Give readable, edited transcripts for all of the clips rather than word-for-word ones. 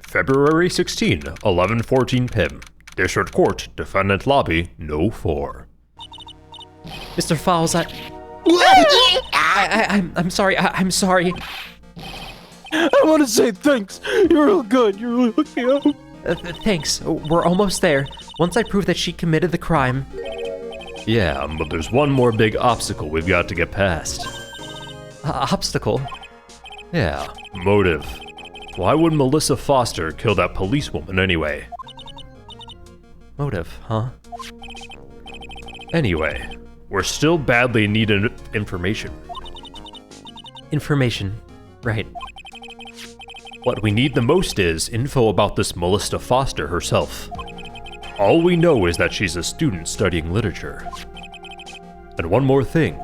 February 16, 11:14 p.m. District Court, Defendant Lobby, No. 4. Mr. Fowles, I'm sorry. I'm sorry. I want to say thanks. You're real good. You really hooked me up. Thanks. We're almost there. Once I prove that she committed the crime. Yeah, but there's one more big obstacle we've got to get past. Obstacle? Yeah, motive. Why would Melissa Foster kill that policewoman anyway? Motive, huh? Anyway, we're still badly needing information. Information. Right. What we need the most is info about this Melissa Foster herself. All we know is that she's a student studying literature. And one more thing.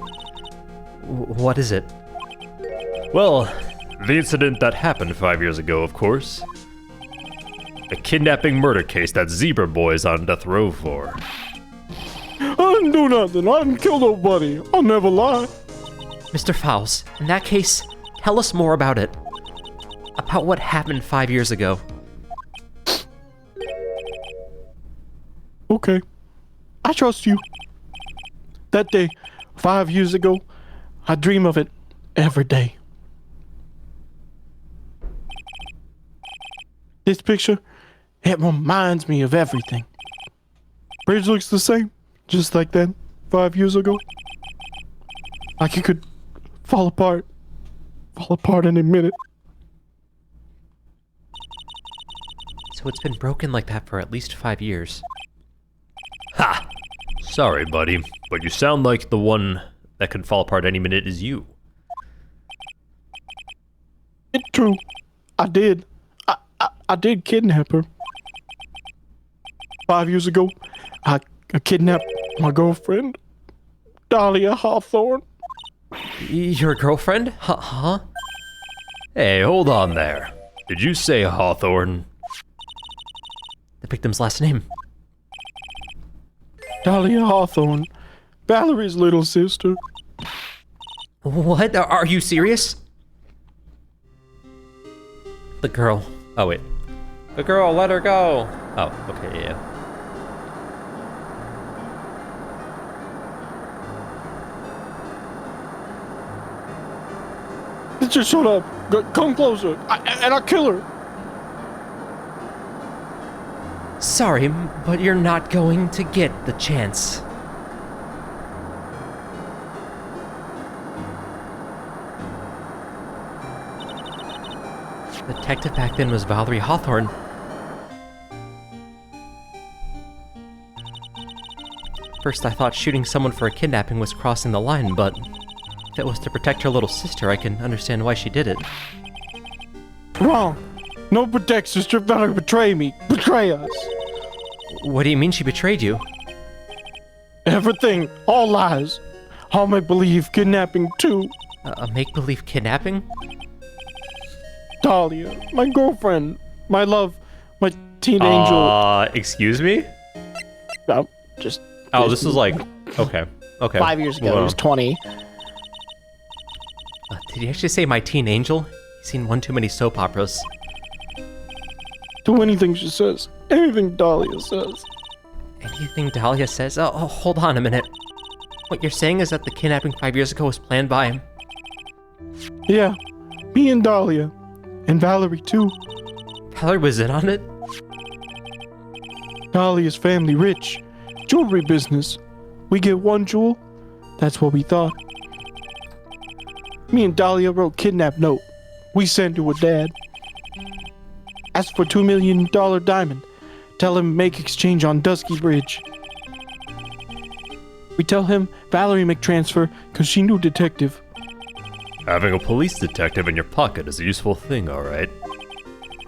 What is it? Well, the incident that happened 5 years ago, of course. The kidnapping murder case that Zebra Boy's on death row for. I didn't do nothing. I didn't kill nobody. I'll never lie. Mr. Fowles, in that case, tell us more about it. About what happened 5 years ago. Okay. I trust you. That day, 5 years ago, I dream of it every day. This picture, it reminds me of everything. Bridge looks the same, just like then, 5 years ago. Like it could fall apart any minute. So it's been broken like that for at least 5 years. Ha! Sorry, buddy, but you sound like the one that can fall apart any minute is you. It's true. I did. I did kidnap her. 5 years ago, I kidnapped my girlfriend, Dahlia Hawthorne. Your girlfriend? Huh? Hey, hold on there. Did you say Hawthorne? The victim's last name. Dahlia Hawthorne, Valerie's little sister. What? Are you serious? The girl. Oh, wait. The girl, let her go. Oh, okay, yeah. Just shut up. Come closer. And I'll kill her. Sorry, but you're not going to get the chance. The detective back then was Valerie Hawthorne. First I thought shooting someone for a kidnapping was crossing the line, but if it was to protect her little sister, I can understand why she did it. Wrong. No protect sister. Valerie betray me. Betray us. What do you mean she betrayed you? Everything. All lies. All make-believe kidnapping too. A make-believe kidnapping? Dahlia, my girlfriend, my love, my teen angel. Excuse me? Just. Oh, this is like, okay. 5 years ago, he was 20. Did he actually say my teen angel? He's seen one too many soap operas. Do anything she says. Anything Dahlia says. Anything Dahlia says? Oh, hold on a minute. What you're saying is that the kidnapping 5 years ago was planned by him? Yeah, me and Dahlia. And Valerie too. Valerie was in on it? Dahlia's family rich. Jewelry business. We get one jewel. That's what we thought. Me and Dahlia wrote kidnap note. We sent to her dad. Ask for $2 million diamond. Tell him make exchange on Dusky Bridge. We tell him Valerie make transfer cause she knew detective. Having a police detective in your pocket is a useful thing, alright.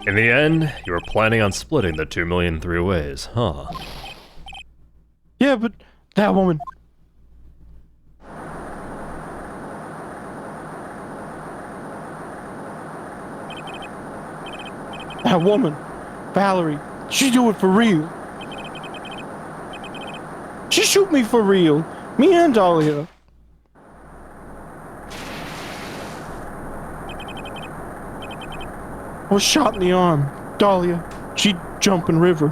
In the end, you were planning on splitting the $2 million 3 ways, huh? Yeah, but that woman. That woman, Valerie, she do it for real. She shoot me for real. Me and Dahlia. I was shot in the arm. Dahlia, she'd jump in river.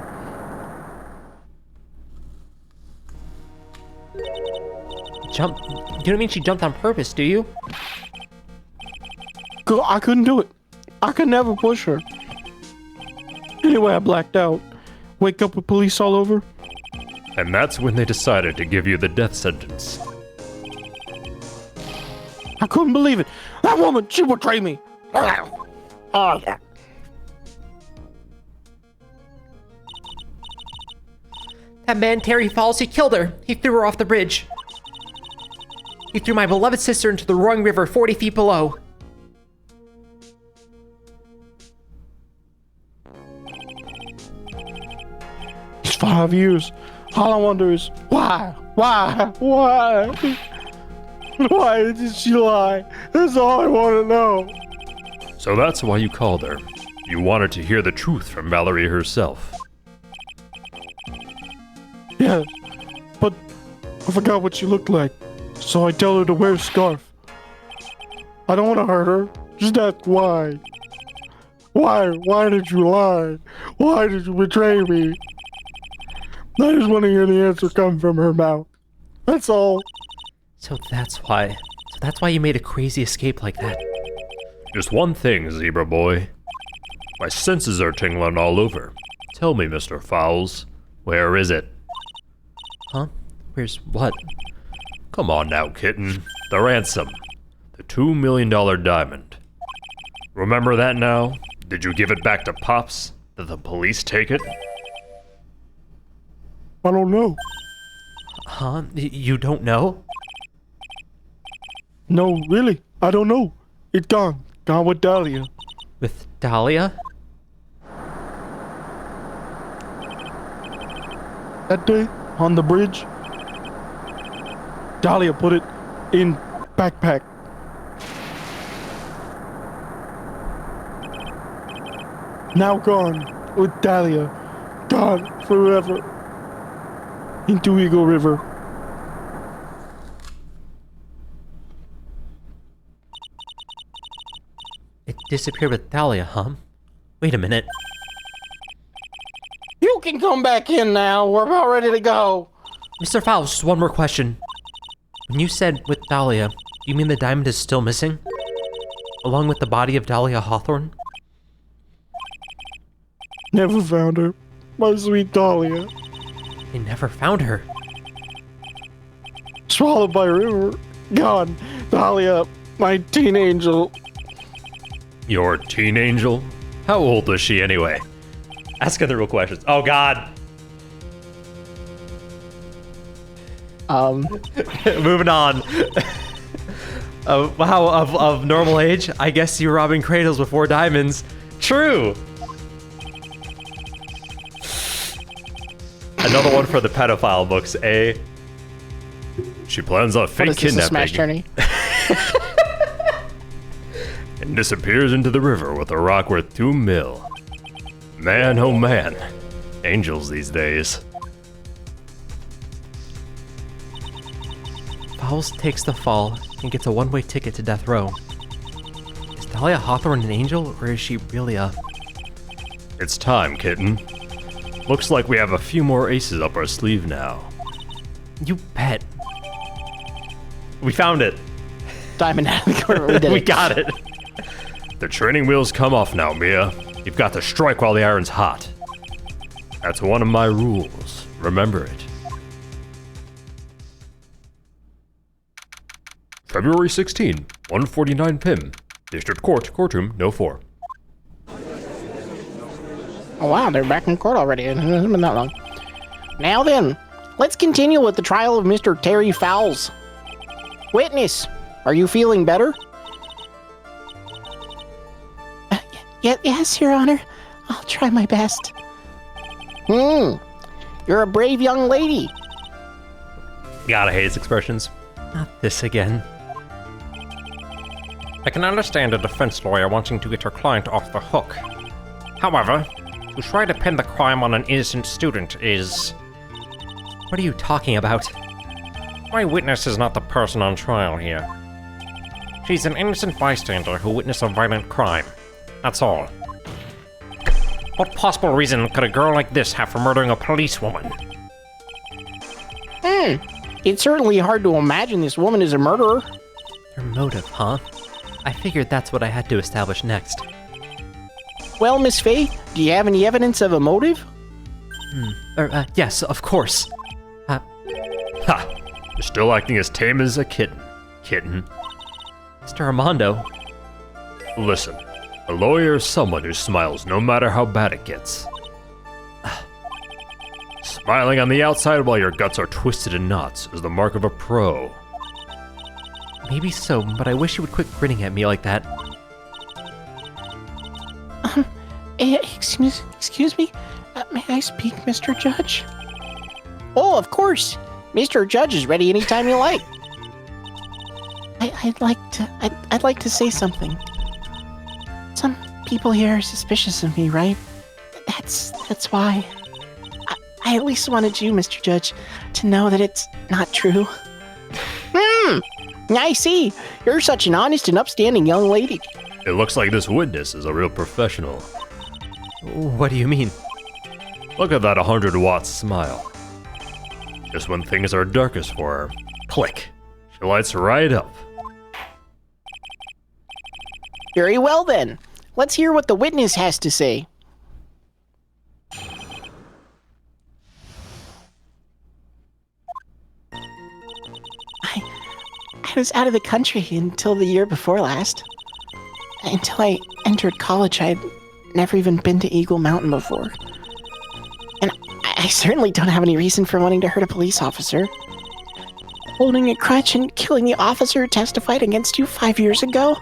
Jump? You don't mean she jumped on purpose, do you? I couldn't do it. I could never push her. Anyway, I blacked out. Wake up with police all over. And that's when they decided to give you the death sentence. I couldn't believe it. That woman, she betrayed me. Oh, yeah. That man, Terry Falls, he killed her. He threw her off the bridge. He threw my beloved sister into the roaring river 40 feet below. It's 5 years. All I wonder is, why? Why? Why did she lie? That's all I want to know. So that's why you called her. You wanted to hear the truth from Valerie herself. Yes, but I forgot what she looked like, so I tell her to wear a scarf. I don't want to hurt her. Just ask why. Why? Why did you lie? Why did you betray me? I just want to hear the answer come from her mouth. That's all. So that's why you made a crazy escape like that. Just one thing, Zebra Boy. My senses are tingling all over. Tell me, Mr. Fowles, where is it? Huh? Where's what? Come on now, kitten. The ransom. The $2 million diamond. Remember that now? Did you give it back to Pops? Did the police take it? I don't know. Huh? You don't know? No, really, I don't know. It's gone. Gone with Dahlia. With Dahlia? That day, on the bridge, Dahlia put it in backpack. Now gone with Dahlia. Gone forever. Into Eagle River. It disappeared with Dahlia, huh? Wait a minute. You can come back in now. We're about ready to go. Mr. Fowles, just one more question. When you said with Dahlia, you mean the diamond is still missing? Along with the body of Dahlia Hawthorne? Never found her. My sweet Dahlia. They never found her. Swallowed by a river. Gone. Dahlia, my teen angel. Your teen angel? How old was she anyway? Ask her the real questions. Oh, God. Moving on. Wow, of normal age? I guess you were robbing cradles before diamonds. True. Another one for the pedophile books, eh? She plans on fake What is this, a Smash kidnapping Journey? and disappears into the river with a rock worth $2 million. Man, oh man. Angels these days. Fowles takes the fall and gets a one-way ticket to death row. Is Dahlia Hawthorne an angel, or is she really a... It's time, kitten. Looks like we have a few more aces up our sleeve now. You bet. We found it. Diamond out of the corner. We did We it. got it. The training wheels come off now, Mia. You've got to strike while the iron's hot. That's one of my rules. Remember it. February 16, 1:49 p.m. District Court, Courtroom No. 4. Oh wow, they're back in court already. It hasn't been that long. Now then, let's continue with the trial of Mr. Terry Fowles. Witness, are you feeling better? Yes, Your Honor. I'll try my best. You're a brave young lady. Gotta hate his expressions. Not this again. I can understand a defense lawyer wanting to get her client off the hook. However, to try to pin the crime on an innocent student is... What are you talking about? My witness is not the person on trial here. She's an innocent bystander who witnessed a violent crime. That's all. What possible reason could a girl like this have for murdering a policewoman? It's certainly hard to imagine this woman is a murderer. Her motive, huh? I figured that's what I had to establish next. Well, Miss Faye, do you have any evidence of a motive? Yes, of course. Ha! You're still acting as tame as a kitten. Kitten. Mr. Armando. Listen, a lawyer is someone who smiles no matter how bad it gets. Smiling on the outside while your guts are twisted in knots is the mark of a pro. Maybe so, but I wish you would quit grinning at me like that. Excuse me? May I speak, Mr. Judge? Oh, of course. Mr. Judge is ready anytime you like. I'd like to say something. Some people here are suspicious of me, right? That's why. I at least wanted you, Mr. Judge, to know that it's not true. I see. You're such an honest and upstanding young lady. It looks like this witness is a real professional. What do you mean? Look at that 100-watt smile. Just when things are darkest for her, click. She lights right up. Very well then. Let's hear what the witness has to say. I was out of the country until the year before last. Until I entered college, I'd never even been to Eagle Mountain before. And I certainly don't have any reason for wanting to hurt a police officer. Holding a crutch and killing the officer who testified against you 5 years ago?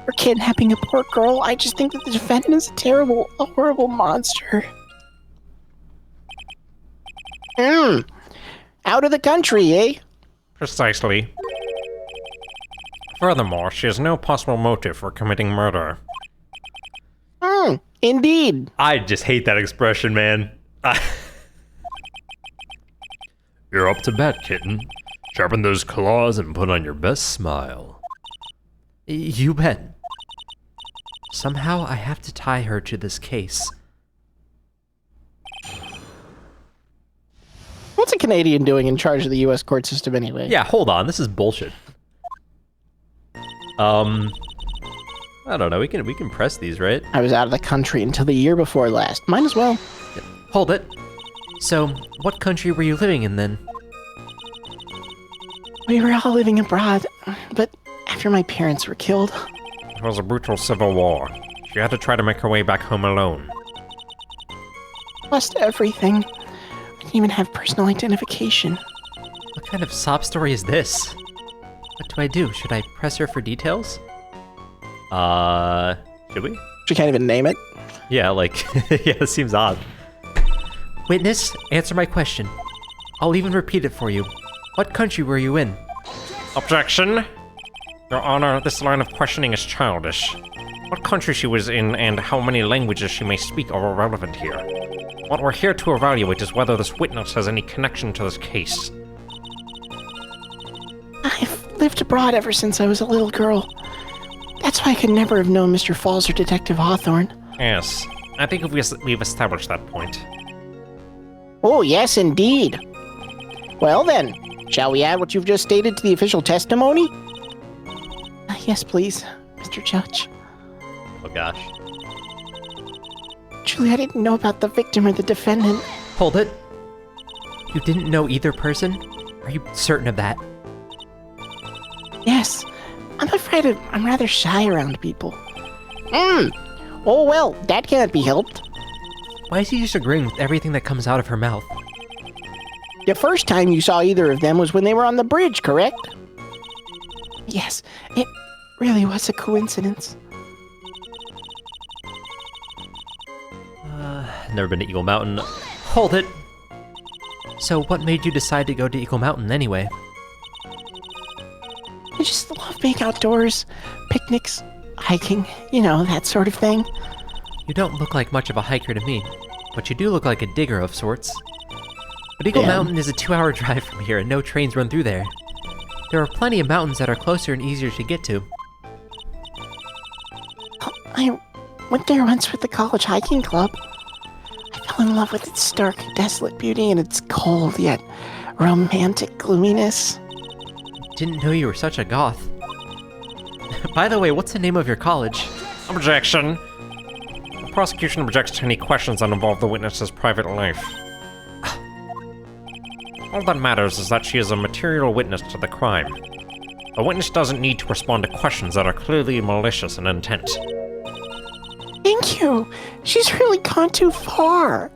Or kidnapping a poor girl? I just think that the defendant is a horrible monster. Out of the country, eh? Precisely. Furthermore, she has no possible motive for committing murder. Indeed. I just hate that expression, man. You're up to bat, kitten. Sharpen those claws and put on your best smile. You bet. Somehow I have to tie her to this case. What's a Canadian doing in charge of the U.S. court system anyway? Yeah, hold on. This is bullshit. I don't know. We can press these, right? I was out of the country until the year before last. Might as well. Hold it. So, what country were you living in then? We were all living abroad, but after my parents were killed, It was a brutal civil war. She had to try to make her way back home alone. lost everything. I didn't even have personal identification. What kind of sob story is this? What do I do? Should I press her for details? Should we? She can't even name it. Yeah, like, yeah, it seems odd. Witness, answer my question. I'll even repeat it for you. What country were you in? Objection! Your Honor, this line of questioning is childish. What country she was in and how many languages she may speak are irrelevant here. What we're here to evaluate is whether this witness has any connection to this case. I've lived abroad ever since I was a little girl. That's why I could never have known Mr. Falls or Detective Hawthorne. Yes, I think we've established that point. Oh, yes, indeed. Well then, shall we add what you've just stated to the official testimony? Yes, please, Mr. Judge. Oh gosh. Truly, I didn't know about the victim or the defendant. Hold it. You didn't know either person? Are you certain of that? Yes. I'm afraid I'm rather shy around people. Oh well, that can't be helped. Why is he disagreeing with everything that comes out of her mouth? The first time you saw either of them was when they were on the bridge, correct? Yes, it really was a coincidence. Never been to Eagle Mountain. Hold it! So what made you decide to go to Eagle Mountain anyway? I just love being outdoors, picnics, hiking, you know, that sort of thing. You don't look like much of a hiker to me, but you do look like a digger of sorts. But Eagle Yeah. Mountain is a 2-hour drive from here and no trains run through there. There are plenty of mountains that are closer and easier to get to. I went there once with the college hiking club. fell in love with its stark, desolate beauty and its cold yet romantic gloominess. Didn't know you were such a goth. By the way, what's the name of your college? Objection. The prosecution objects to any questions that involve the witness's private life. All that matters is that she is a material witness to the crime. A witness doesn't need to respond to questions that are clearly malicious in intent. Thank you. She's really gone too far.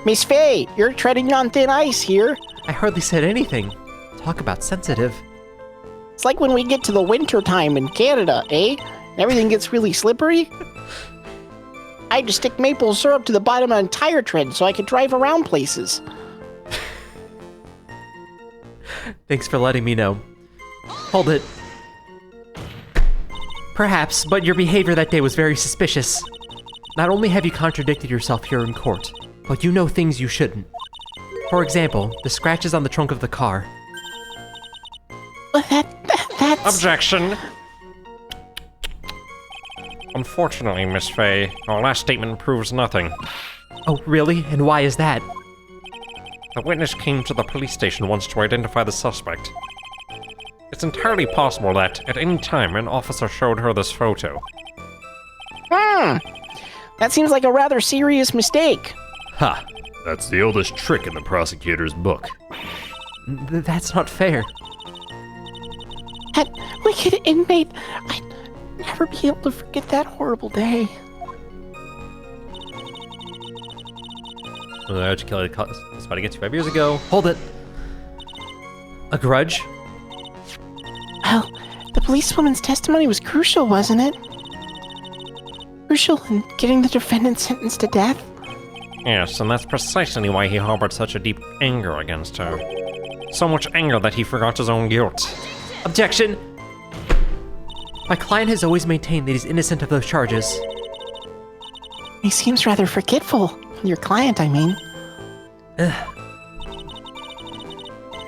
Miss Faye, you're treading on thin ice here. I hardly said anything. Talk about sensitive. It's like when we get to the winter time in Canada, eh? And everything gets really slippery. I had to stick maple syrup to the bottom of a tire tread so I could drive around places. Thanks for letting me know. Hold it. Perhaps, but your behavior that day was very suspicious. Not only have you contradicted yourself here in court, but you know things you shouldn't. For example, the scratches on the trunk of the car. Well, that's... Objection. Unfortunately, Miss Faye, our last statement proves nothing. Oh, really? And why is that? The witness came to the police station once to identify the suspect. It's entirely possible that, at any time, an officer showed her this photo. That seems like a rather serious mistake. Ha! That's the oldest trick in the prosecutor's book. That's not fair. That wicked inmate, I'd never be able to forget that horrible day. How'd you kill somebody against you 5 years ago? Hold it. A grudge? Well, the policewoman's testimony was crucial, wasn't it? Crucial in getting the defendant sentenced to death? Yes, and that's precisely why he harbored such a deep anger against her. So much anger that he forgot his own guilt. Objection! My client has always maintained that he's innocent of those charges. He seems rather forgetful. Your client, I mean.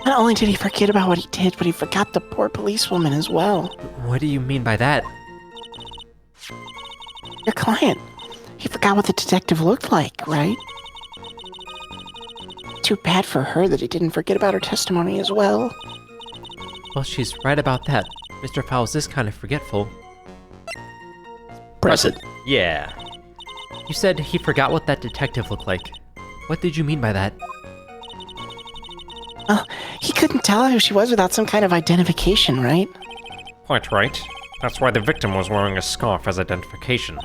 Not only did he forget about what he did, but he forgot the poor policewoman as well. What do you mean by that? Your client. He forgot what the detective looked like, right? Too bad for her that he didn't forget about her testimony as well. Well, she's right about that. Mr. Fowles is kind of forgetful. Present. Yeah. You said he forgot what that detective looked like. What did you mean by that? Well, he couldn't tell who she was without some kind of identification, right? Quite right. That's why the victim was wearing a scarf as identification.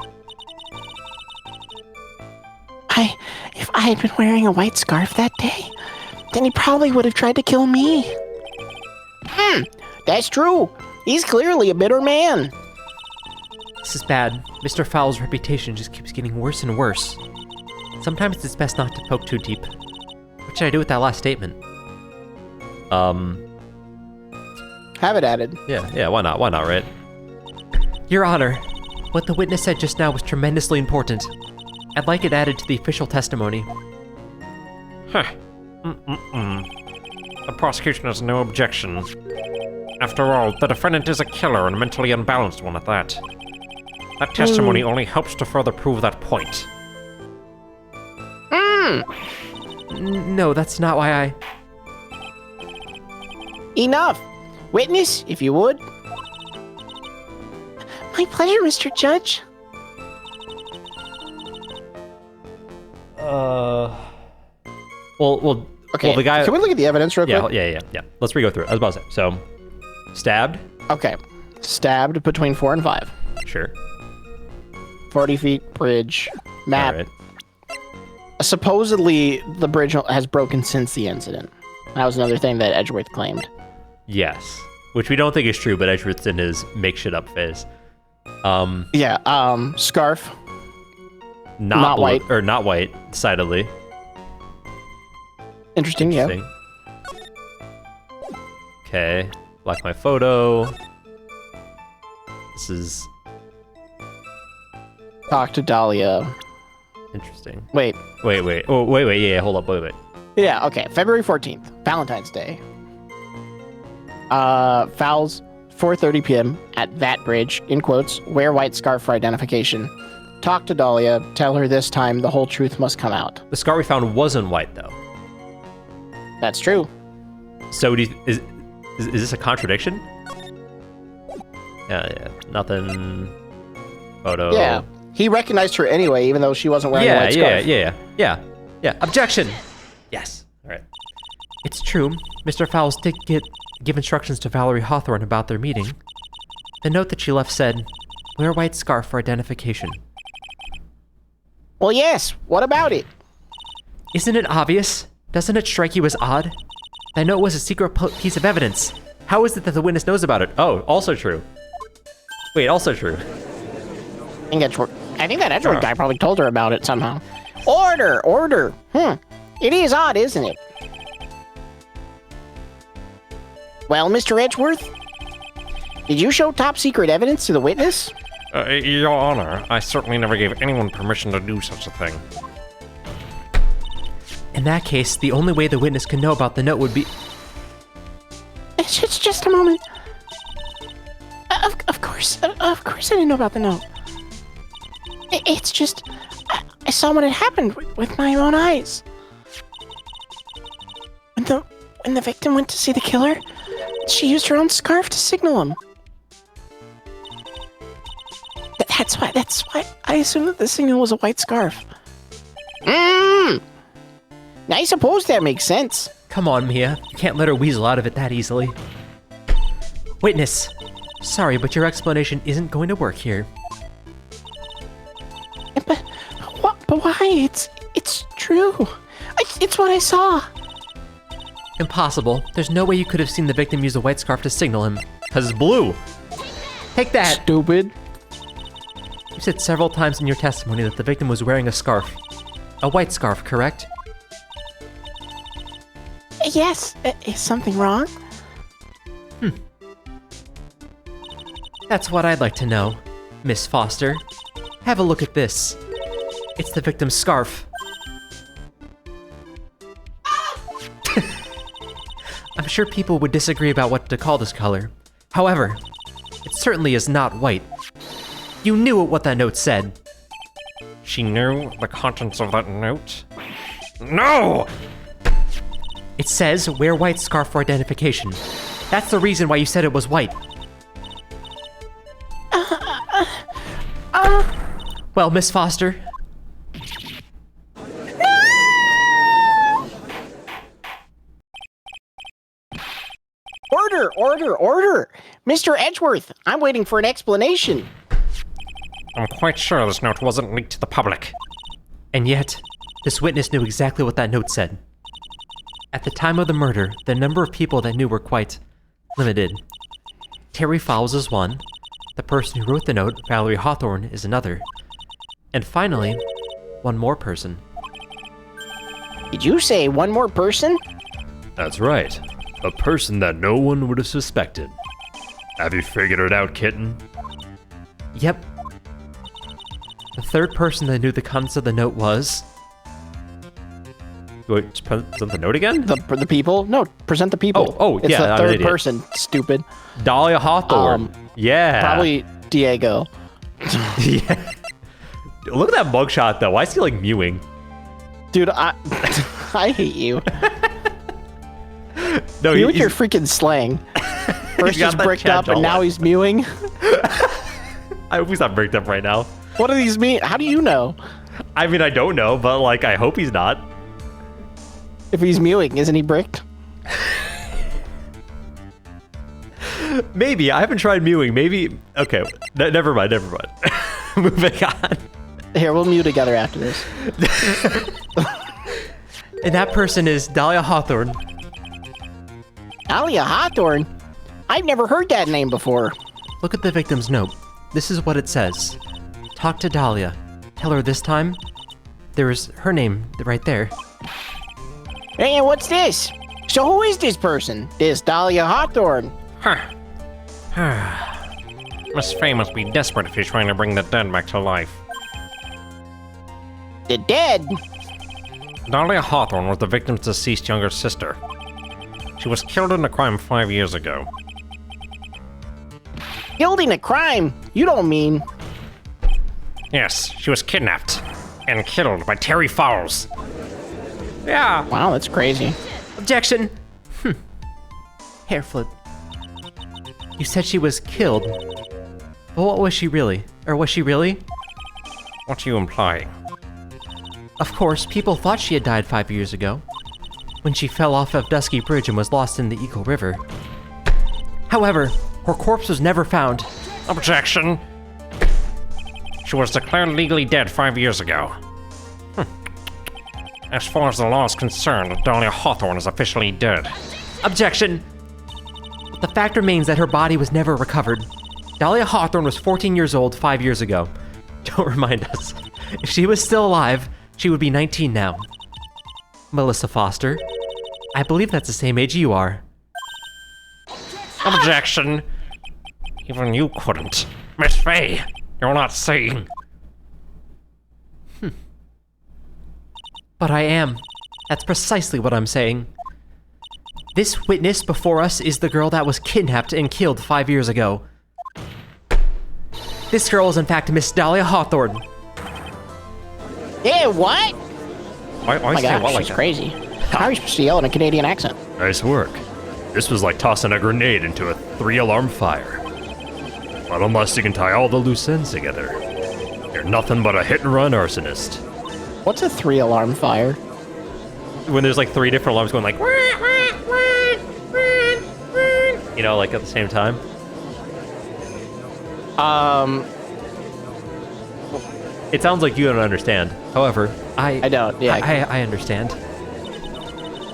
If I had been wearing a white scarf that day, then he probably would have tried to kill me. That's true. He's clearly a bitter man. This is bad. Mr. Fowles' reputation just keeps getting worse and worse. Sometimes it's best not to poke too deep. What should I do with that last statement? Have it added. Yeah, why not, right? Your Honor, what the witness said just now was tremendously important. I'd like it added to the official testimony. Huh. The prosecution has no objection. After all, the defendant is a killer and mentally unbalanced one at that. That testimony only helps to further prove that point. No, that's not why I... Enough. Witness, if you would. My pleasure, Mr. Judge. Well, Okay, the guy... can we look at the evidence real quick? Yeah. Let's re-go through it. I was about to say. So, stabbed? Okay. Stabbed between 4 and 5. Sure. 40 feet, bridge, map. All right. Supposedly, the bridge has broken since the incident. That was another thing that Edgeworth claimed. Yes. Which we don't think is true, but Edgeworth's in his make shit up phase. Scarf. Not Not white. Or not white, decidedly. Interesting, yeah. Interesting. Okay. Like my photo. This is Talk to Dahlia. interesting. Wait. Oh, wait. Yeah, hold up. Wait. Yeah, okay. February 14th, Valentine's Day. Fouls, 4:30 p.m. at that bridge, in quotes, wear white scarf for identification. Talk to Dahlia. Tell her this time the whole truth must come out. The scar we found wasn't white, though. That's true. So is this a contradiction? Yeah, nothing. Photo. Yeah. He recognized her anyway, even though she wasn't wearing a white scarf. Yeah. Objection! Yes. All right. It's true. Mr. Fowles did give instructions to Valerie Hawthorne about their meeting. The note that she left said, "Wear a white scarf for identification." Well, yes. What about it? Isn't it obvious? Doesn't it strike you as odd? That note was a secret piece of evidence. How is it that the witness knows about it? Oh, also true. Wait, also true. I think that Edgeworth guy probably told her about it somehow. Order! It is odd, isn't it? Well, Mr. Edgeworth? Did you show top secret evidence to the witness? Your Honor, I certainly never gave anyone permission to do such a thing. In that case, the only way the witness can know about the note would be... It's just a moment. Of course I didn't know about the note. It's just, I saw what had happened with my own eyes. When the victim went to see the killer, she used her own scarf to signal him. That's why I assumed that the signal was a white scarf. I suppose that makes sense. Come on, Mia. You can't let her weasel out of it that easily. Witness. Sorry, but your explanation isn't going to work here. But why? It's true. It's what I saw. Impossible. There's no way you could have seen the victim use a white scarf to signal him. 'Cause it's blue. Take that! Stupid. You said several times in your testimony that the victim was wearing a scarf. A white scarf, correct? Yes. Is something wrong? That's what I'd like to know, Miss Foster. Have a look at this. It's the victim's scarf. I'm sure people would disagree about what to call this color. However, it certainly is not white. You knew what that note said. She knew the contents of that note? No! It says, wear white scarf for identification. That's the reason why you said it was white. Well, Miss Foster. Order! Mr. Edgeworth, I'm waiting for an explanation. I'm quite sure this note wasn't leaked to the public. And yet, this witness knew exactly what that note said. At the time of the murder, the number of people that knew were quite limited. Terry Fowles is one. The person who wrote the note, Valerie Hawthorne, is another. And finally, one more person. Did you say one more person? That's right. A person that no one would have suspected. Have you figured it out, kitten? Yep. The third person that knew the contents of the note was... Wait, just present the note again? The people? No, present the people. Oh, it's yeah, the I'm an third idiot. person, stupid. Dahlia Hawthorne. Yeah. Probably Diego. Yeah. Look at that mugshot, though. Why is he like mewing? Dude, I hate you. No, You with your freaking slang. First got he's that bricked Chad up and now Dolan. he's mewing. I hope he's not bricked up right now. What do these mean? How do you know? I mean, I don't know, but like, I hope he's not. If he's mewing, isn't he bricked? Maybe. I haven't tried mewing. Maybe. Okay. Never mind. Moving on. Here, we'll mew together after this. And that person is Dahlia Hawthorne. Dahlia Hawthorne? I've never heard that name before. Look at the victim's note. This is what it says. Talk to Dahlia. Tell her this time. There is her name right there. Hey, what's this? So who is this person? This Dahlia Hawthorne? Miss Fay must be desperate if she's trying to bring the dead back to life. The dead? Dahlia Hawthorne was the victim's deceased younger sister. She was killed in a crime 5 years ago. Killed in a crime? You don't mean... Yes, she was kidnapped and killed by Terry Fowles. Yeah. Wow, that's crazy. Objection! Hair flip. You said she was killed. But what was she really? Or was she really? What are you implying? Of course, people thought she had died 5 years ago, when she fell off of Dusky Bridge and was lost in the Eagle River. However, her corpse was never found. Objection! She was declared legally dead 5 years ago. As far as the law is concerned, Dahlia Hawthorne is officially dead. Objection! The fact remains that her body was never recovered. Dahlia Hawthorne was 14 years old 5 years ago. Don't remind us. If she was still alive, she would be 19 now. Melissa Foster, I believe that's the same age you are. Objection! Even you couldn't. Miss Faye, you're not saying. But I am. That's precisely what I'm saying. This witness before us is the girl that was kidnapped and killed 5 years ago. This girl is in fact Miss Dahlia Hawthorne. Yeah, what? Why Oh my say god, what like she's that? crazy. How are you supposed to yell in a Canadian accent? Nice work. This was like tossing a grenade into a 3-alarm fire. But unless you can tie all the loose ends together, you're nothing but a hit-and-run arsonist. What's a 3-alarm fire? When there's like 3 different alarms going like, you know, like at the same time. It sounds like you don't understand. However, I don't, yeah. I understand.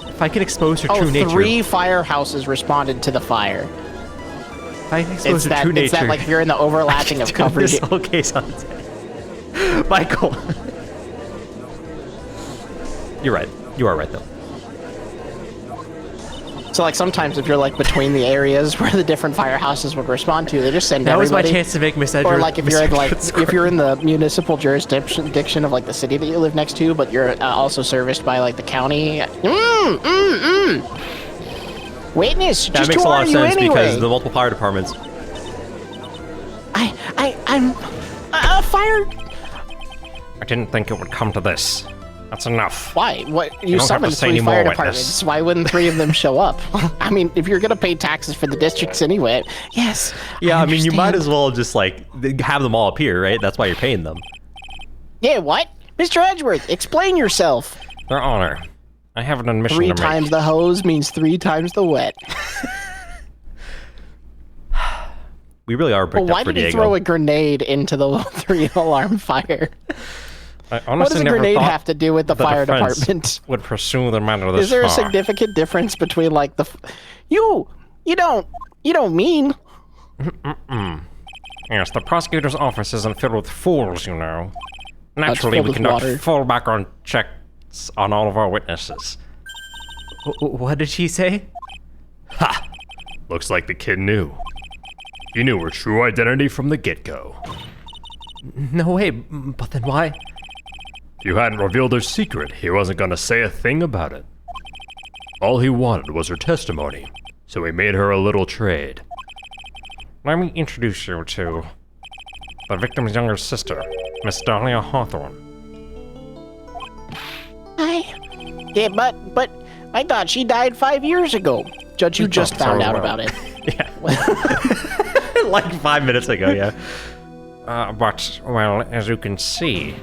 If I can expose her Oh, true nature. 3 firehouses responded to the fire. If I can expose her true It's nature. that like you're in the overlapping of Turn coverage. this whole case on its head. Michael. You're right. You are right though. So like sometimes if you're like between the areas where the different firehouses would respond to, they just send That was my everybody. chance to make Miss Edgeworth. Or like if you're in like if you're in the municipal jurisdiction of like the city that you live next to, but you're also serviced by like the county. Witness, That just makes who a lot are of you sense anyway? because the multiple fire departments. I'm a fire. I didn't think it would come to this. That's enough. Why? What? You don't have to summoned say 3 any more, fire witness. departments. Why wouldn't 3 of them show up? I mean, if you're gonna pay taxes for the districts anyway, yes. Yeah, I mean, you might understand. as well just like have them all appear, right? That's why you're paying them. Yeah, what? Mr. Edgeworth, explain yourself. Your Honor, I have an admission 3 to make. times the hose means 3 times the wet. We really are bricked Well, why up for did he Diego. throw a grenade into the 3-alarm fire? I What honestly does a never grenade thought have to do with the fire defense department? would pursue the matter this Is there a far. significant difference between like the? You don't mean? Yes, the prosecutor's office isn't filled with fools, you know. Naturally, filled we with conduct water. full background checks on all of our witnesses. What did she say? Ha! Looks like the kid knew. He knew her true identity from the get-go. No way, but then why? If you hadn't revealed her secret, he wasn't gonna say a thing about it. All he wanted was her testimony, so he made her a little trade. Let me introduce you to the victim's younger sister, Miss Dahlia Hawthorne. Yeah, but I thought she died 5 years ago. Judge, you just so found out well. about it. Like 5 minutes ago, yeah. But, well, as you can see,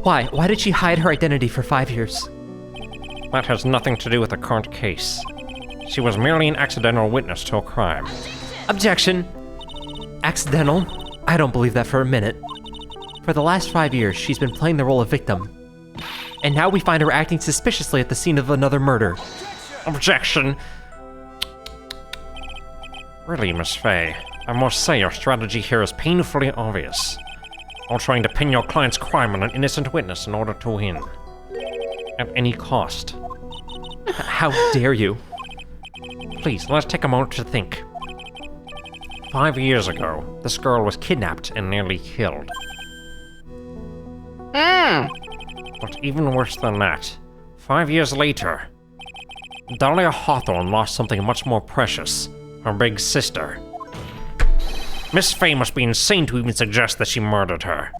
Why? Why did she hide her identity for 5 years? that has nothing to do with the current case. She was merely an accidental witness to a crime. Objection. Accidental? I don't believe that for a minute. For the last 5 years, she's been playing the role of victim. And now we find her acting suspiciously at the scene of another murder. Objection! Really, Miss Faye, I must say your strategy here is painfully obvious. All trying to pin your client's crime on an innocent witness in order to win. At any cost. How dare you? Please, let's take a moment to think. 5 years ago, this girl was kidnapped and nearly killed. But even worse than that, 5 years later, Dahlia Hawthorne lost something much more precious, her big sister. Miss Faye must be insane to even suggest that she murdered her.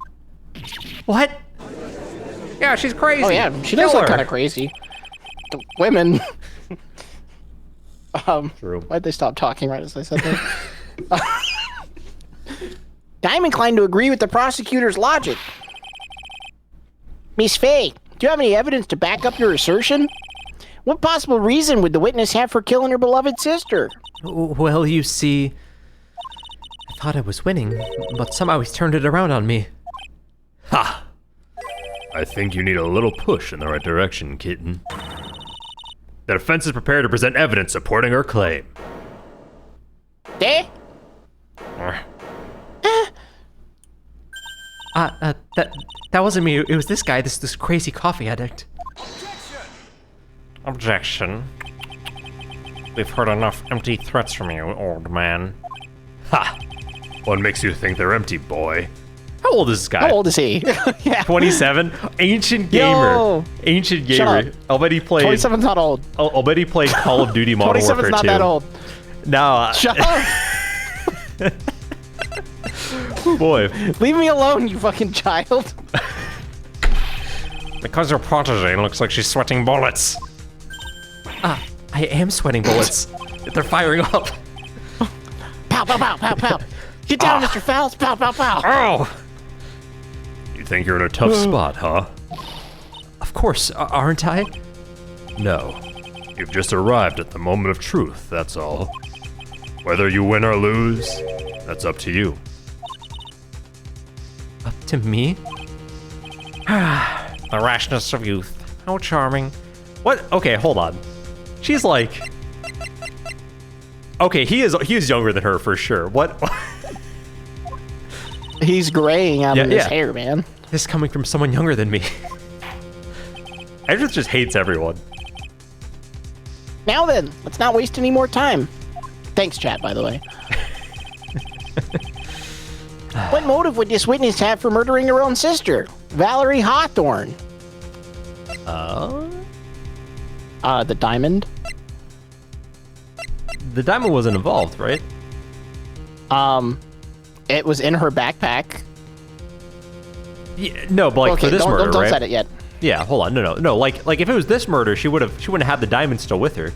What? Yeah, she's crazy. Oh yeah, she does Kill look her. kind of crazy. The women. True. Why'd they stop talking right as I said that? I'm inclined to agree with the prosecutor's logic. Miss Faye, do you have any evidence to back up your assertion? What possible reason would the witness have for killing her beloved sister? Well, you see, I thought I was winning, but somehow he's turned it around on me. Ha! I think you need a little push in the right direction, kitten. The defense is prepared to present evidence supporting her claim. Eh? That wasn't me. It was this guy, this crazy coffee addict. Objection. We've heard enough empty threats from you, old man. Ha! What makes you think they're empty, boy? How old is this guy? How old is he? Yeah. 27? Ancient gamer. Yo! Ancient Shut gamer. up. I'll bet he played. 27's not old. I'll bet he played Call of Duty Modern 27's Warfare 2. not that old. No. Shut up. Boy. Leave me alone, you fucking child. Because your protege looks like she's sweating bullets. I am sweating bullets. They're firing up. Pow, pow, pow, pow, pow. Get down, Mr. Fouls. Pow, pow, pow. Oh! You think you're in a tough spot, huh? Of course, aren't I? No. You've just arrived at the moment of truth, that's all. Whether you win or lose, that's up to you. Up to me? The rashness of youth. How charming. What? Okay, hold on. She's like... Okay, he is younger than her for sure. What? He's graying out of his hair, man. This coming from someone younger than me. Edward just hates everyone. Now then, let's not waste any more time. Thanks, chat, by the way. What motive would this witness have for murdering her own sister, Valerie Hawthorne? The diamond? The diamond wasn't involved, right? It was in her backpack. Yeah, no, but like Okay, for this murder, don't right? set it yet. Yeah, hold on. No. Like if it was this murder, she wouldn't have the diamond still with her.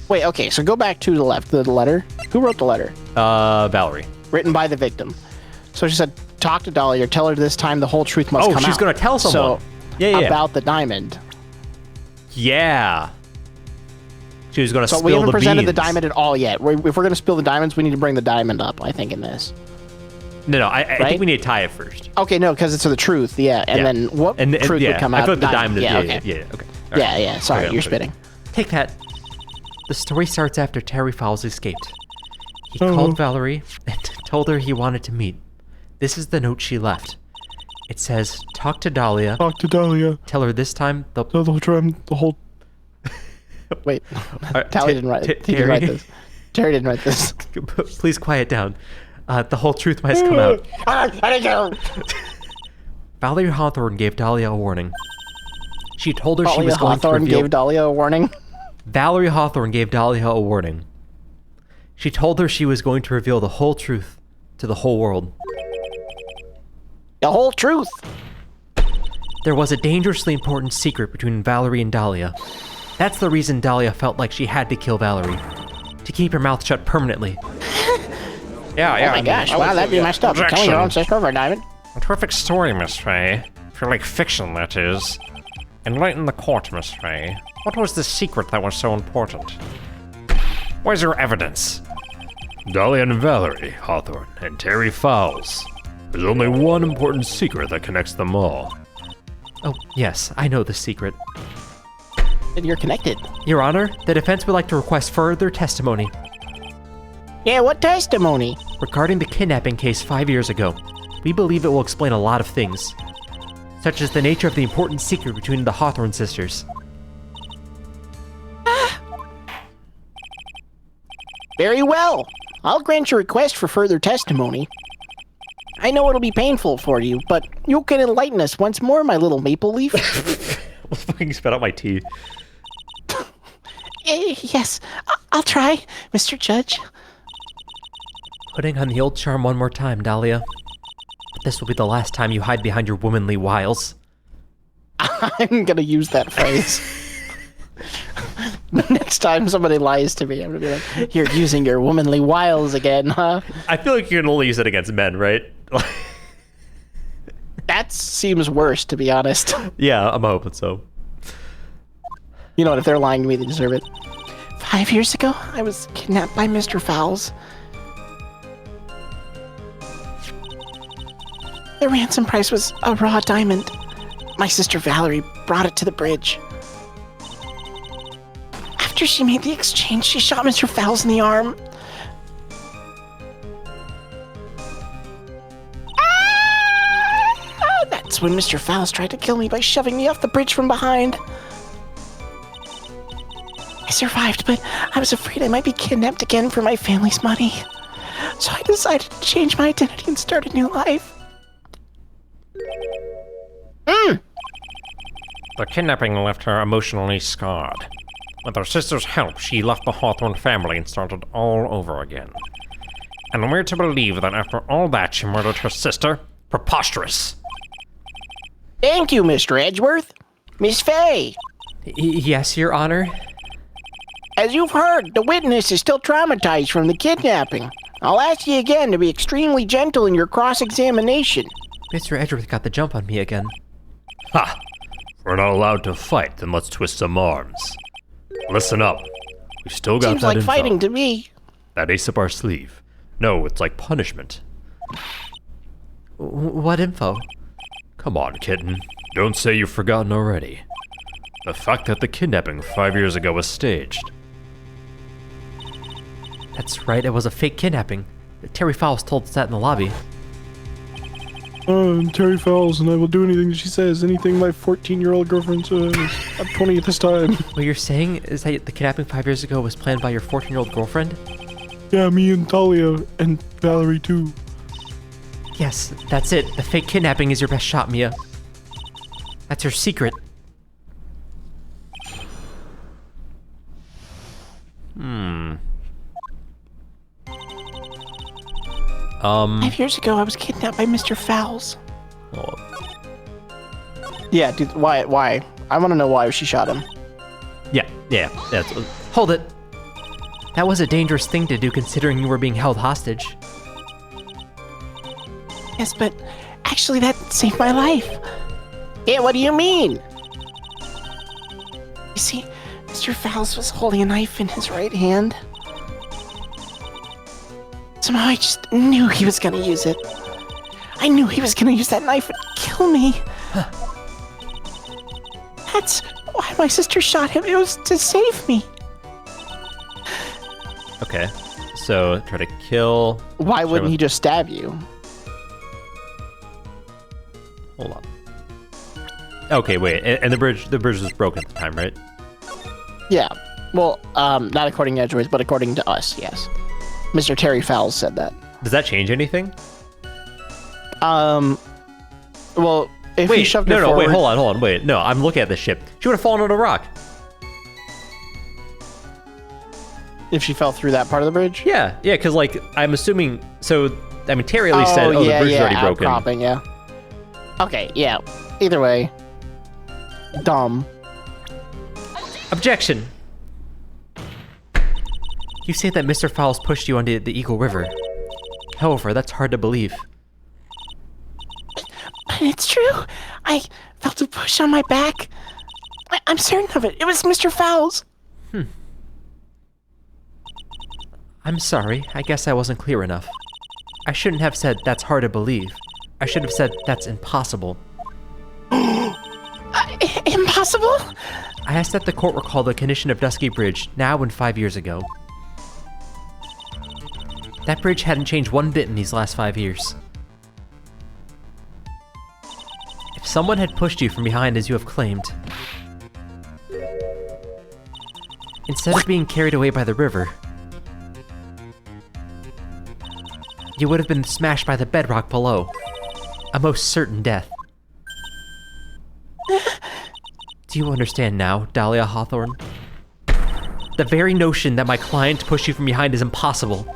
Wait, okay, so go back to the left, the letter. Who wrote the letter? Valerie. Written by the victim. So she said, talk to Dolly or tell her this time the whole truth must come out. Oh, she's gonna tell someone. So, yeah. about the diamond. Yeah. She was gonna So spill we haven't the presented beans. the diamond at all yet. If we're gonna spill the diamonds, we need to bring the diamond up, I think, in this. No, I Right? think we need to tie it first. Okay, no, because it's the truth, yeah. And then what truth would come out? I thought the diamond. Yeah, Yeah, okay. yeah. Okay. All right. Yeah, sorry, Okay, you're okay. spitting. Take that. The story starts after Terry Fowles escaped. He called Valerie and told her he wanted to meet. This is the note she left. It says, talk to Dahlia. Talk to Dahlia. Tell her this time the... The whole Wait, Tally didn't write it. He didn't write this. Terry didn't write this. Please quiet down. The whole truth must come out. Valerie Hawthorne gave Dahlia a warning. She told her she was going to Hawthorne reveal... gave Dahlia a warning. Valerie Hawthorne gave Dahlia a warning. She told her she was going to reveal the whole truth to the whole world. The whole truth. There was a dangerously important secret between Valerie and Dahlia. That's the reason Dahlia felt like she had to kill Valerie. To keep her mouth shut permanently. Yeah. Oh my gosh, wow, that'd be messed up. You're telling your own sister over a diamond? A terrific story, Miss Faye. If you like fiction, that is. Enlighten the court, Miss Faye. What was the secret that was so important? Where's your evidence? Dahlia and Valerie Hawthorne and Terry Fowles. There's only one important secret that connects them all. Oh, yes, I know the secret. And you're connected. Your Honor, the defense would like to request further testimony Yeah, what testimony? regarding the kidnapping case 5 years ago. We believe it will explain a lot of things, such as the nature of the important secret between the Hawthorne sisters. Very well. I'll grant your request for further testimony. I know it'll be painful for you, but you can enlighten us once more, my little maple leaf. I'll fucking spit out my tea. Yes, I'll try, Mr. Judge. Putting on the old charm one more time, Dahlia. This will be the last time you hide behind your womanly wiles. I'm gonna use that phrase. Next time somebody lies to me, I'm gonna be like, "You're using your womanly wiles again, huh?" I feel like you can only use it against men, right? That seems worse, to be honest. Yeah, I'm hoping so. You know what? If they're lying to me, they deserve it. 5 years ago, I was kidnapped by Mr. Fowles. The ransom price was a raw diamond. My sister Valerie brought it to the bridge. After she made the exchange, she shot Mr. Fowles in the arm. That's when Mr. Fowles tried to kill me by shoving me off the bridge from behind. I survived, but I was afraid I might be kidnapped again for my family's money. So I decided to change my identity and start a new life. The kidnapping left her emotionally scarred. With her sister's help, she left the Hawthorne family and started all over again. And we're to believe that after all that, she murdered her sister? Preposterous! Thank you, Mr. Edgeworth. Miss Fay, Yes, Your Honor. as you've heard, the witness is still traumatized from the kidnapping. I'll ask you again to be extremely gentle in your cross-examination. Mr. Edgeworth got the jump on me again. Ha! If we're not allowed to fight, then let's twist some arms. Listen up. We've still got Seems that like info. fighting to me. That ace up our sleeve. No, it's like punishment. What info? Come on, kitten. Don't say you've forgotten already. The fact that the kidnapping 5 years ago was staged. That's right, it was a fake kidnapping. Terry Fowles told us that in the lobby. I'm Terry Fowles, and I will do anything she says. Anything my 14-year-old girlfriend says. I'm 20 at this time. What you're saying is that the kidnapping 5 years ago was planned by your 14-year-old girlfriend? Yeah, me and Talia, and Valerie too. Yes, that's it. The fake kidnapping is your best shot, Mia. That's your secret. 5 years ago, I was kidnapped by Mr. Fowles. Oh, Yeah, dude, why? I want to know why she shot him. yeah, that's... Hold it. That was a dangerous thing to do considering you were being held hostage. Yes, but actually that saved my life. Yeah, what do you mean? You see, Mr. Fowles was holding a knife in his right hand. Somehow I just knew he was gonna use it. I knew he was gonna use that knife and kill me. That's why my sister shot him. It was to save me. Okay, so try to kill... Why wouldn't he just stab you? Hold on. Okay, wait, and the bridge was broken at the time, right? Yeah. Well, not according to Edgeworth, but according to us, yes. Mr. Terry Fowles said that. Does that change anything? Well, if he Wait, shoved no, it no, forward, wait, hold on, wait. No, I'm looking at this ship. She would have fallen on a rock. if she fell through that part of the bridge. Yeah, because, like, I'm assuming... So, I mean, Terry at least said, the bridge is already broken. Outcropping, yeah. Okay, yeah. Either way. Dumb. Objection! You say that Mr. Fowles pushed you onto the Eagle River. However, that's hard to believe. But it's true. I felt a push on my back. I'm certain of it. It was Mr. Fowles. I'm sorry, I guess I wasn't clear enough. I shouldn't have said that's hard to believe. I should have said that's impossible. Impossible? I asked that the court recall the condition of Dusky Bridge now and 5 years ago. That bridge hadn't changed one bit in these last 5 years. If someone had pushed you from behind as you have claimed, instead of being carried away by the river, you would have been smashed by the bedrock below. A most certain death. Do you understand now, Dahlia Hawthorne? The very notion that my client pushed you from behind is impossible.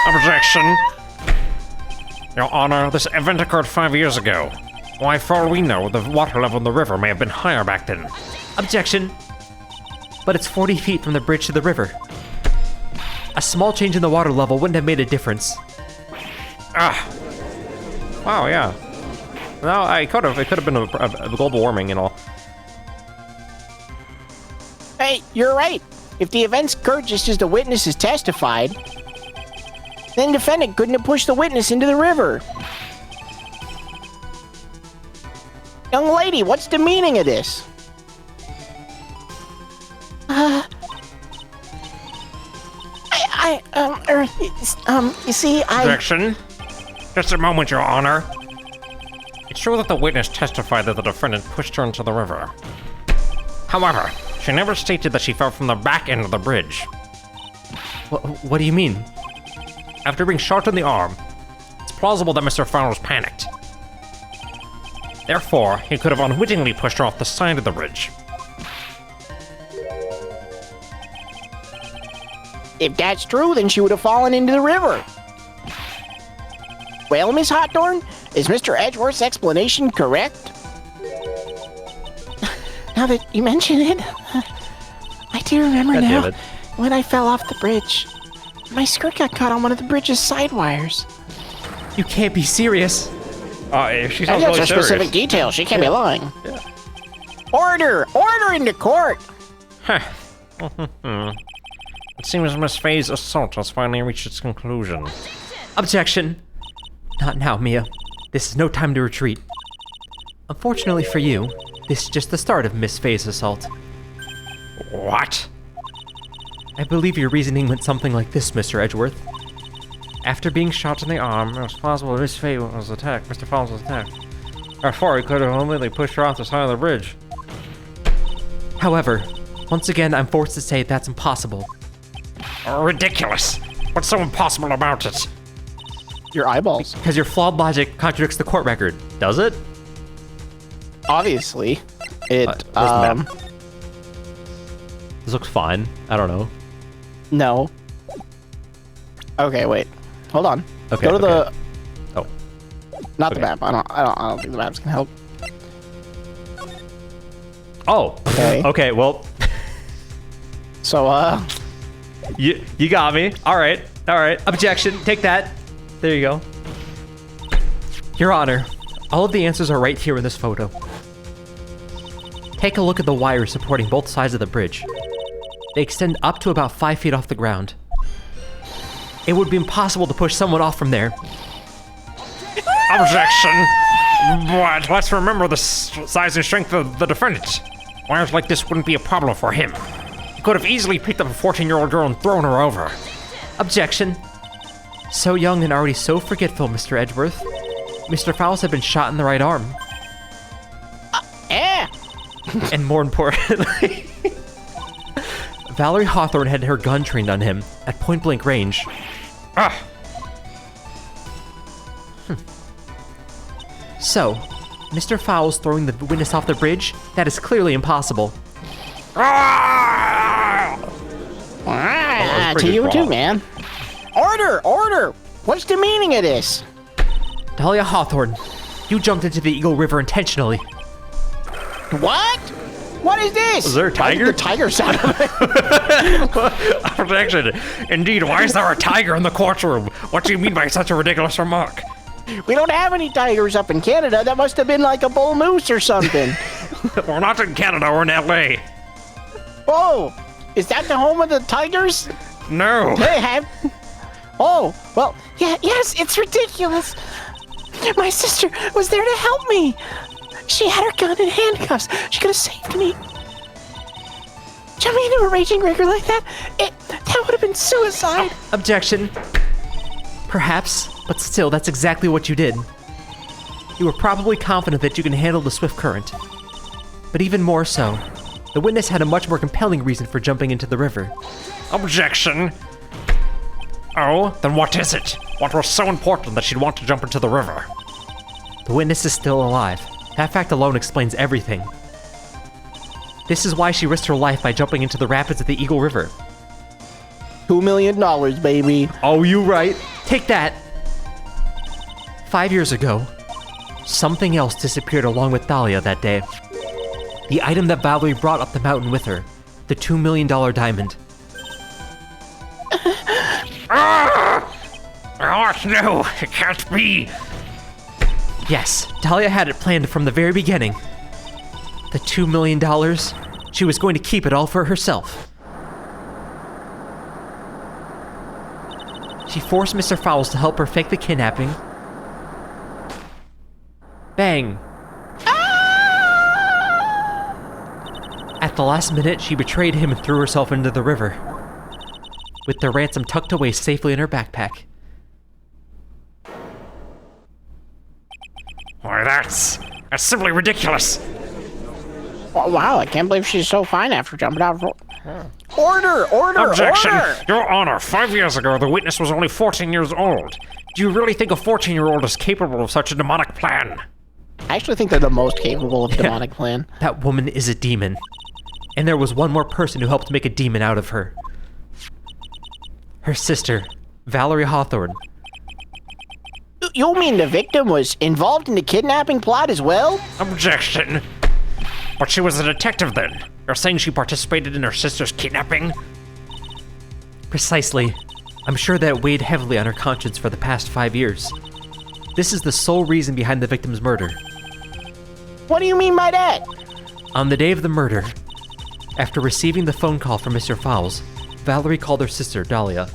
Objection! Your Honor, this event occurred 5 years ago. Why, for all we know, the water level in the river may have been higher back then. Objection. But it's 40 feet from the bridge to the river. A small change in the water level wouldn't have made a difference. Wow, yeah. No, it could have been a global warming and all. Hey, you're right. If the events occurred just as the witnesses testified, then the defendant couldn't have pushed the witness into the river. Young lady, what's the meaning of this? You see, Objection. Just a moment, Your Honor. It's true that the witness testified that the defendant pushed her into the river. However, she never stated that she fell from the back end of the bridge. What do you mean? After being shot in the arm, it's plausible that Mr. Fowles panicked. Therefore, he could have unwittingly pushed her off the side of the bridge. if that's true, then she would have fallen into the river. Well, Miss Hawthorne, is Mr. Edgeworth's explanation correct? Now that you mention it, I do remember God now damn it. when I fell off the bridge. My skirt got caught on one of the bridge's side wires. You can't be serious. She That's sounds really a serious. specific detail. She can't be lying. Order! Order in the court! It seems Miss Faye's assault has finally reached its conclusion. Objection. Not now, Mia. This is no time to retreat. Unfortunately for you, this is just the start of Miss Faye's assault. What? I believe your reasoning went something like this, Mr. Edgeworth. After being shot in the arm, it was possible Miss Faye was attacked. Mr. Fowles was attacked. Therefore, he could have immediately pushed her off the side of the bridge. However, once again, I'm forced to say that's impossible. Ridiculous! What's so impossible about it? Your eyeballs. Because your flawed logic contradicts the court record. Does it? Obviously. It, Where's the map? This looks fine. I don't know. No. Okay, wait. Hold on. Okay, Go to okay. the... Oh. Not the okay. map. I don't think the maps can help. Oh. Okay. Okay, well, So, you got me. All right. Objection. Take that. There you go. Your Honor, all of the answers are right here in this photo. Take a look at the wires supporting both sides of the bridge. They extend up to about 5 feet off the ground. It would be impossible to push someone off from there. Objection! But let's remember the size and strength of the defendant. Wires like this wouldn't be a problem for him. He could have easily picked up a 14-year-old girl and thrown her over. Objection. So young and already so forgetful, Mr. Edgeworth. Mr. Fowles had been shot in the right arm. And more importantly, Valerie Hawthorne had her gun trained on him at point-blank range. So, Mr. Fowles throwing the witness off the bridge? That is clearly impossible. to pretty you too, wrong. man. Order! Order! What's the meaning of this? Dahlia Hawthorne, you jumped into the Eagle River intentionally. What? What is this? Is there a Why did tiger? the tiger sound of it? Objection! Indeed, why is there a tiger in the courtroom? What do you mean by such a ridiculous remark? We don't have any tigers up in Canada. That must have been like a bull moose or something. We're not in Canada, we're in LA. Oh, is that the home of the tigers? No. They have. Oh, well, yeah, yes, it's ridiculous. My sister was there to help me. She had her gun and handcuffs. She could have saved me. Jumping into a raging river like that, that would have been suicide. Objection. Perhaps, but still, that's exactly what you did. You were probably confident that you can handle the swift current. But even more so, the witness had a much more compelling reason for jumping into the river. Objection! Oh, then what is it? What was so important that she'd want to jump into the river? The witness is still alive. That fact alone explains everything. This is why she risked her life by jumping into the rapids of the Eagle River. $2 million, baby. Oh, you right. Take that. 5 years ago, something else disappeared along with Dahlia that day. The item that Valerie brought up the mountain with her, the $2 million diamond. Oh, no, it can't be. Yes, Dahlia had it planned from the very beginning. The $2 million, she was going to keep it all for herself. She forced Mr. Fowles to help her fake the kidnapping. Bang! At the last minute, she betrayed him and threw herself into the river, with the ransom tucked away safely in her backpack. Why, that's simply ridiculous. Oh, wow, I can't believe she's so fine after jumping out. Order! Objection! Order! Your Honor, 5 years ago, the witness was only 14 years old. Do you really think a 14-year-old is capable of such a demonic plan? I actually think they're the most capable of demonic plan. That woman is a demon. And there was one more person who helped make a demon out of her. Her sister, Valerie Hawthorne. You mean the victim was involved in the kidnapping plot as well? Objection! But she was a detective then. You're saying she participated in her sister's kidnapping? Precisely. I'm sure that weighed heavily on her conscience for the past 5 years. This is the sole reason behind the victim's murder. What do you mean by that? On the day of the murder, after receiving the phone call from Mr. Fowles, Valerie called her sister, Dahlia.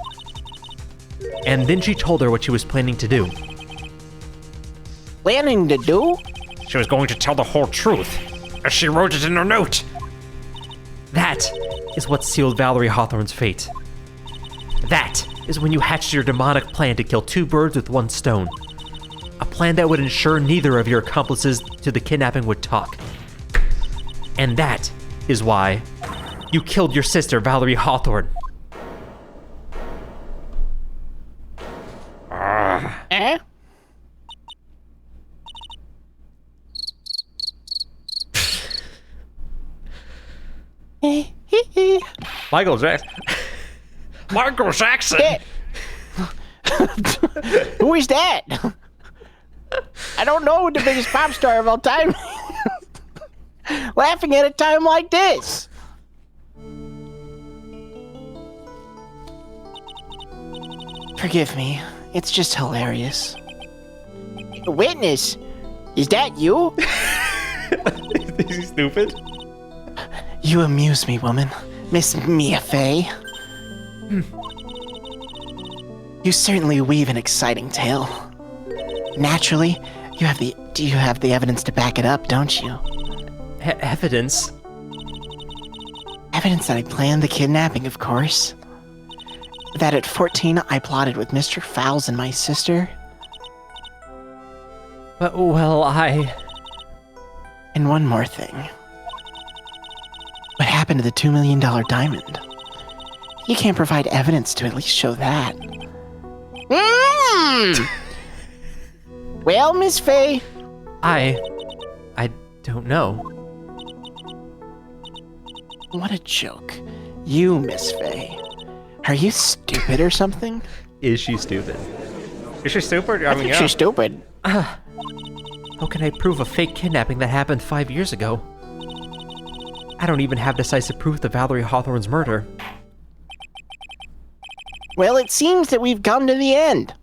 And then she told her what she was planning to do. Planning to do? She was going to tell the whole truth, as she wrote it in her note. That is what sealed Valerie Hawthorne's fate. That is when you hatched your demonic plan to kill 2 birds with 1 stone. A plan that would ensure neither of your accomplices to the kidnapping would talk. And that is why you killed your sister, Valerie Hawthorne. Eh? Michael Jackson. Michael Jackson? Who is that? I don't know the biggest pop star of all time. Laughing at a time like this. Forgive me. It's just hilarious. Witness, is that you? Is he stupid? You amuse me, woman. Miss Mia Fey. You certainly weave an exciting tale. Naturally, you have the evidence to back it up, don't you? Evidence? Evidence that I planned the kidnapping, of course. That at 14, I plotted with Mr. Fowles and my sister. Well, And one more thing. What happened to the $2 million diamond? You can't provide evidence to at least show that. Well, Miss Fey. I don't know. What a joke. You, Miss Fey. Are you stupid or something? Is she stupid? Is she stupid? I think she's stupid. How can I prove a fake kidnapping that happened 5 years ago? I don't even have decisive proof of Valerie Hawthorne's murder. Well, it seems that we've come to the end.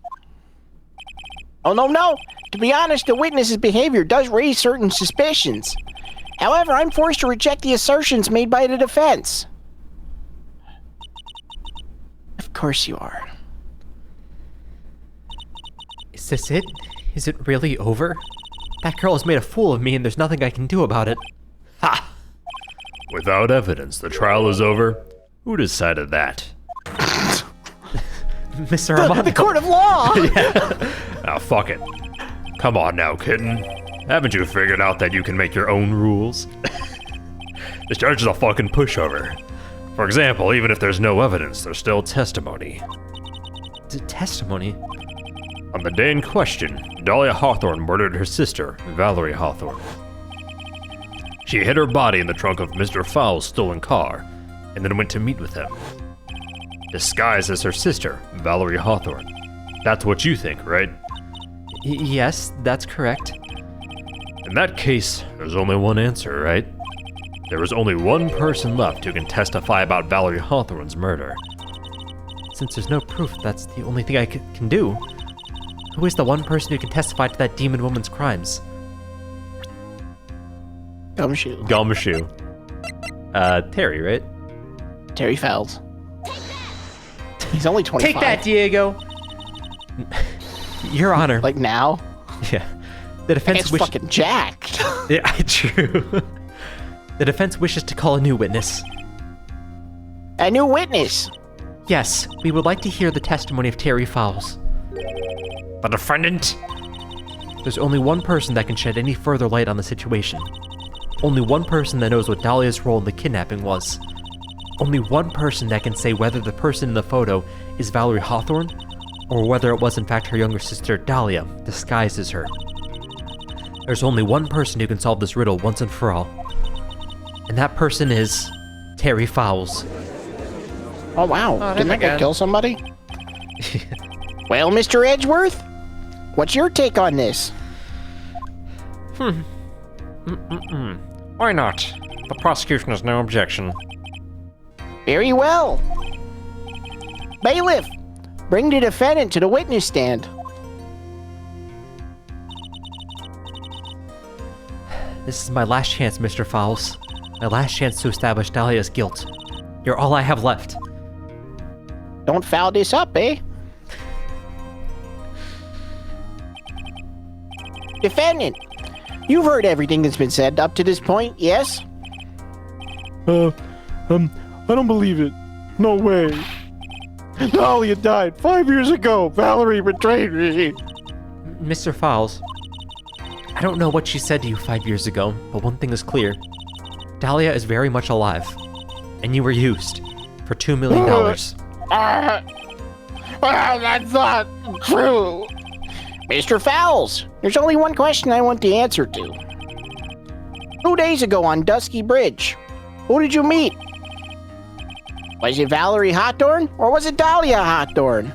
Oh, no. To be honest, the witness's behavior does raise certain suspicions. However, I'm forced to reject the assertions made by the defense. Of course you are. Is this it? Is it really over? That girl has made a fool of me and there's nothing I can do about it. Ha! Without evidence, the trial is over? Who decided that? Mr. Armando. The court of law! Now, fuck it. Come on now, kitten. Haven't you figured out that you can make your own rules? This judge is a fucking pushover. For example, even if there's no evidence, there's still testimony. Testimony? On the day in question, Dahlia Hawthorne murdered her sister, Valerie Hawthorne. She hid her body in the trunk of Mr. Fowles' stolen car, and then went to meet with him. Disguised as her sister, Valerie Hawthorne. That's what you think, right? Yes, that's correct. In that case, there's only one answer, right? There is only one person left who can testify about Valerie Hawthorne's murder. Since there's no proof, that's the only thing I can do. Who is the one person who can testify to that demon woman's crimes? Gumshoe. Gumshoe. Terry, right? Terry Fowles. He's only 25. Take that, Diego! Your Honor. Like now? Yeah. The defense It's fucking jacked. Yeah, true. The defense wishes to call a new witness. A new witness. Yes, we would like to hear the testimony of Terry Fowles. The defendant? There's only one person that can shed any further light on the situation. Only one person that knows what Dahlia's role in the kidnapping was. Only one person that can say whether the person in the photo is Valerie Hawthorne, or whether it was in fact her younger sister Dahlia, disguised as her. There's only one person who can solve this riddle once and for all. And that person is Terry Fowles. Oh, wow. Didn't that guy kill somebody? Well, Mr. Edgeworth, what's your take on this? Why not? The prosecution has no objection. Very well. Bailiff, bring the defendant to the witness stand. This is my last chance, Mr. Fowles. My last chance to establish Dahlia's guilt. You're all I have left. Don't foul this up, eh? Defendant, you've heard everything that's been said up to this point, yes? I don't believe it. No way. Dahlia died 5 years ago. Valerie betrayed me. Mr. Fowles, I don't know what she said to you 5 years ago, but one thing is clear. Dahlia is very much alive, and you were used for $2 million. That's not true. Mr. Fowles, there's only one question I want the answer to. 2 days ago on Dusky Bridge, who did you meet? Was it Valerie Hawthorne, or was it Dahlia Hawthorne?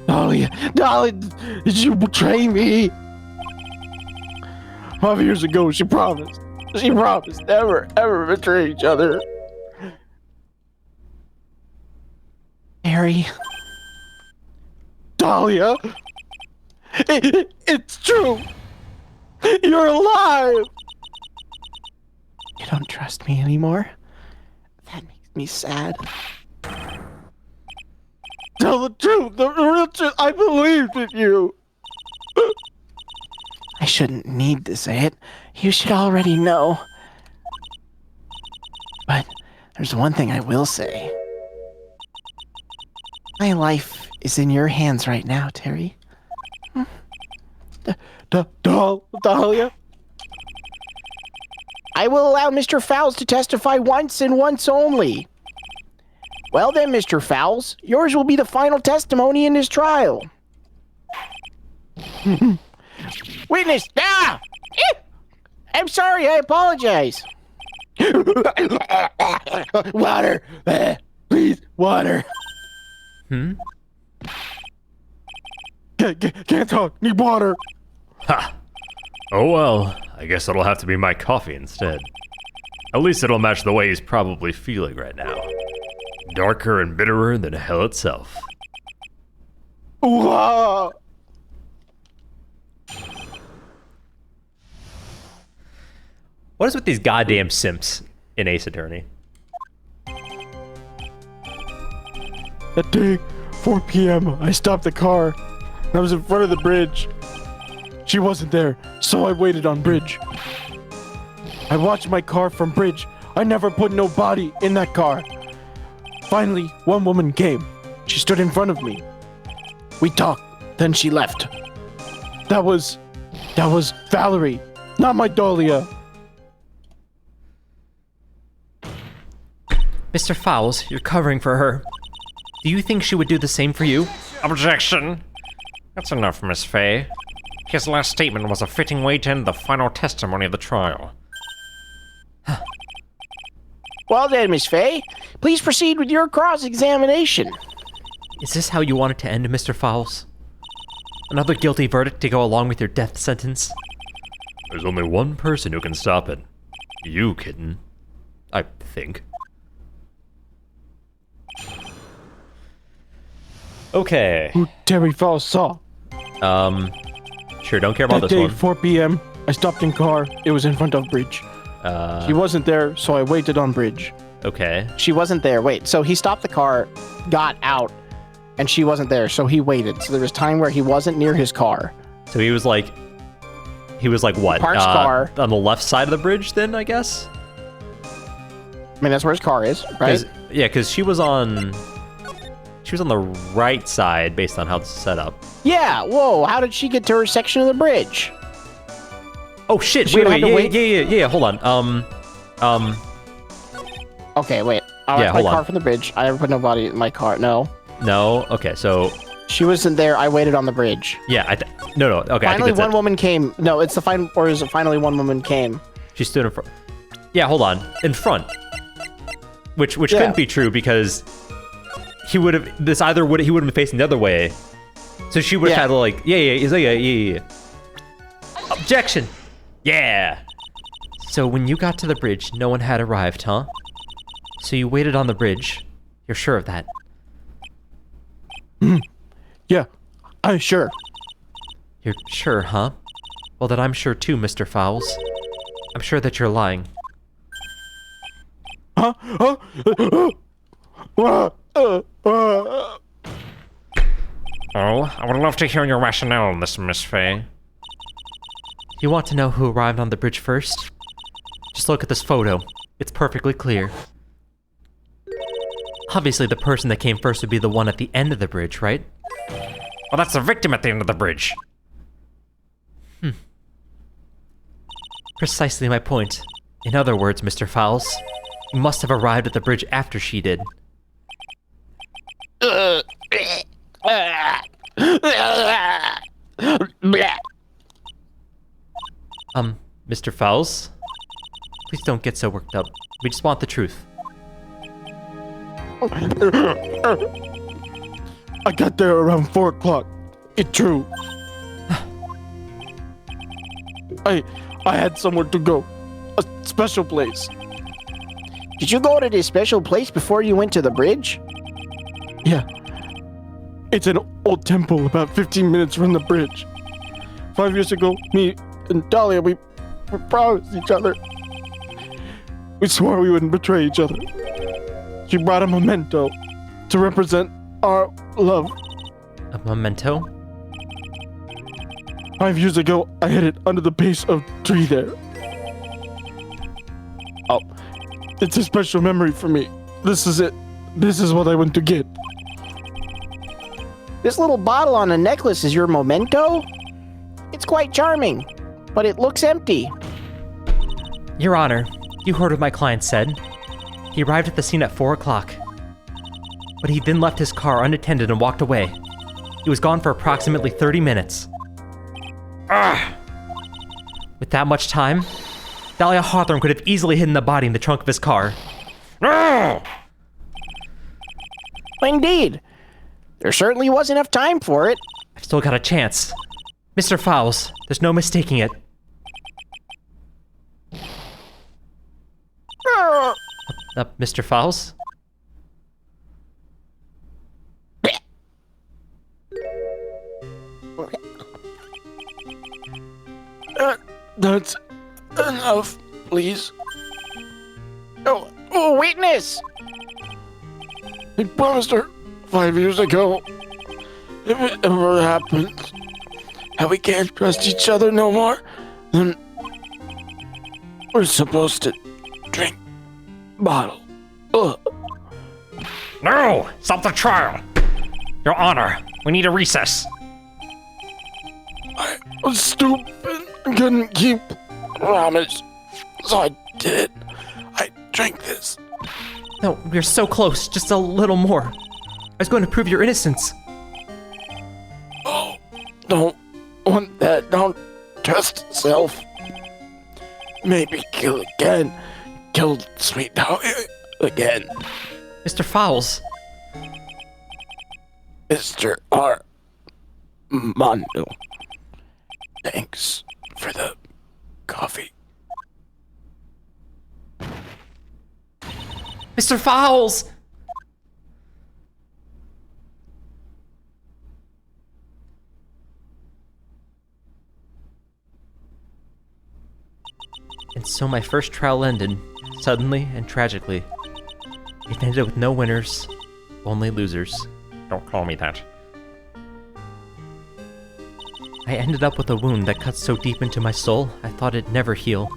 Dahlia, did you betray me? 5 years ago, she promised. She promised never, ever betray each other. Harry. Dahlia, it's true. You're alive. You don't trust me anymore? That makes me sad. Tell the truth, the real truth. I believed in you. I shouldn't need to say it. You should already know. But there's one thing I will say. My life is in your hands right now, Terry. Dahlia? I will allow Mr. Fowles to testify once and once only. Well then, Mr. Fowles, yours will be the final testimony in this trial. Witness, I'm sorry, I apologize. Water. Please, water. Can't talk. Need water. Ha! Oh well, I guess it'll have to be my coffee instead. At least it'll match the way he's probably feeling right now. Darker and bitterer than hell itself. Whoa. What is with these goddamn simps in Ace Attorney? That day, 4 p.m., I stopped the car. I was in front of the bridge. She wasn't there, so I waited on bridge. I watched my car from bridge. I never put no body in that car. Finally, one woman came. She stood in front of me. We talked, then she left. That was Valerie, not my Dahlia. Mr. Fowles, you're covering for her. Do you think she would do the same for you? Objection! That's enough, Miss Fay. His last statement was a fitting way to end the final testimony of the trial. Well then, Miss Fay, please proceed with your cross-examination. Is this how you want it to end, Mr. Fowles? Another guilty verdict to go along with your death sentence? There's only one person who can stop it. You, kitten. I think. Okay. Who Terry Falls saw. Sure, don't care about That this day, one. 4 p.m., I stopped in car. It was in front of bridge. He wasn't there, so I waited on bridge. Okay. She wasn't there. Wait, so he stopped the car, got out, and she wasn't there, so he waited. So there was time where he wasn't near his car. So he was like what? Park's car. On the left side of the bridge then, I guess? I mean, that's where his car is, right? Because she was on the right side based on how it's set up. Yeah, whoa, how did she get to her section of the bridge? Oh shit, She would've had to wait? yeah, hold on. Okay, wait. I Yeah, left my hold car on. from the bridge. I put nobody in my car. No. No, okay, so, She wasn't there. I waited on the bridge. yeah, no, okay, I think Finally, that's one it. woman came. No, it's the final, or is it finally one woman came? She stood in front. Yeah, hold on. In front. Which Yeah. couldn't be true because he would have been facing the other way. So she would have Yeah. had to like, yeah. Objection. Yeah. So when you got to the bridge, no one had arrived, huh? So you waited on the bridge. You're sure of that? Yeah, I'm sure. You're sure, huh? Well, then I'm sure too, Mr. Fowles. I'm sure that you're lying. Huh? Oh, I would love to hear your rationale on this, Miss Fay. You want to know who arrived on the bridge first? Just look at this photo. It's perfectly clear. Obviously, the person that came first would be the one at the end of the bridge, right? Well, that's the victim at the end of the bridge. Precisely my point. In other words, Mr. Fowles, you must have arrived at the bridge after she did. Mr. Fowles? Please don't get so worked up. We just want the truth. I got there around 4 o'clock. It's true. I had somewhere to go. A special place. Did you go to this special place before you went to the bridge? Yeah. It's an old temple about 15 minutes from the bridge. 5 years ago, me and Dahlia, we promised each other. We swore we wouldn't betray each other. She brought a memento to represent our love. A memento? 5 years ago, I hid it under the base of a tree there. Oh, it's a special memory for me. This is it. This is what I went to get. This little bottle on a necklace is your memento? It's quite charming, but it looks empty. Your Honor, you heard what my client said. He arrived at the scene at 4 o'clock. But he then left his car unattended and walked away. He was gone for approximately 30 minutes. With that much time, Dahlia Hawthorne could have easily hidden the body in the trunk of his car. Indeed. There certainly was enough time for it. I've still got a chance. Mr. Fowles, there's no mistaking it. Mr. Fowles? That's enough, please. Oh, witness! I promised her 5 years ago. If it ever happens, and we can't trust each other no more, then we're supposed to drink bottle. Ugh. No! Stop the trial! Your Honor, we need a recess. I was stupid and couldn't keep promise, so I did it. I drank this. No, we're so close. Just a little more. I was going to prove your innocence. Oh, don't want that. Don't trust self. Maybe kill again. Killed Sweet Dahlia again. Mr. Fowles. Mr. R. Mondo. Thanks for the coffee. Mr. Fowles! And so my first trial ended, suddenly and tragically. It ended with no winners, only losers. Don't call me that. I ended up with a wound that cut so deep into my soul, I thought it'd never heal.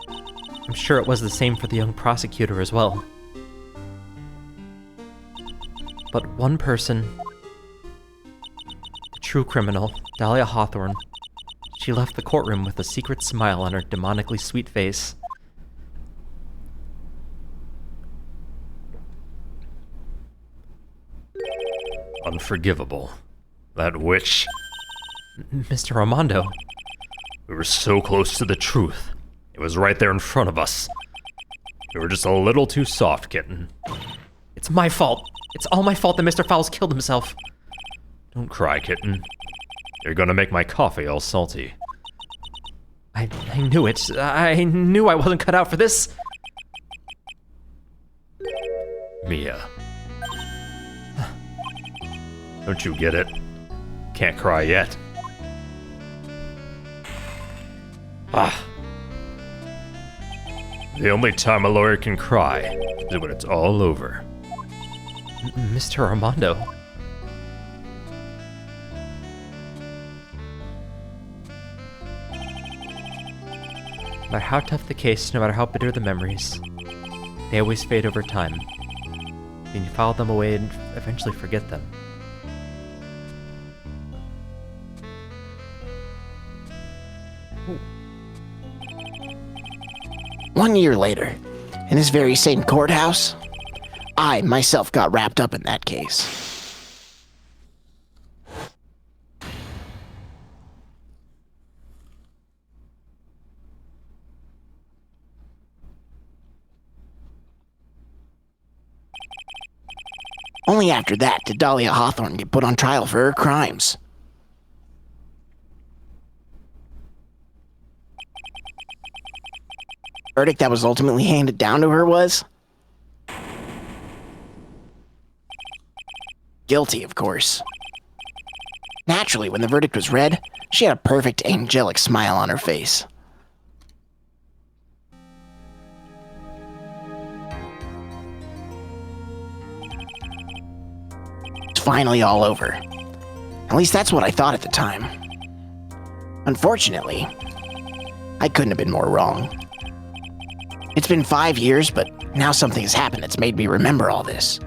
I'm sure it was the same for the young prosecutor as well. But one person, the true criminal, Dahlia Hawthorne, she left the courtroom with a secret smile on her demonically sweet face. Unforgivable. That witch. Mr. Armando, We were so close to the truth. It was right there in front of us. We were just a little too soft, kitten. it's my fault. It's all my fault that Mr. Fowles killed himself. Don't cry, kitten. You're gonna make my coffee all salty. I knew it. I knew I wasn't cut out for this. Mia. Don't you get it? Can't cry yet. Ah. The only time a lawyer can cry is when it's all over. Mr. Armando. No matter how tough the case, no matter how bitter the memories, they always fade over time. And you file them away and eventually forget them. One year later, in this very same courthouse, I myself got wrapped up in that case. Only after that did Dahlia Hawthorne get put on trial for her crimes. Verdict that was ultimately handed down to her was guilty, of course. Naturally, when the verdict was read, she had a perfect angelic smile on her face. It's finally all over. At least that's what I thought at the time. Unfortunately, I couldn't have been more wrong. It's been 5 years, but now something has happened that's made me remember all this.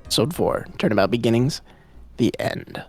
Episode 4, Turnabout Beginnings, the end.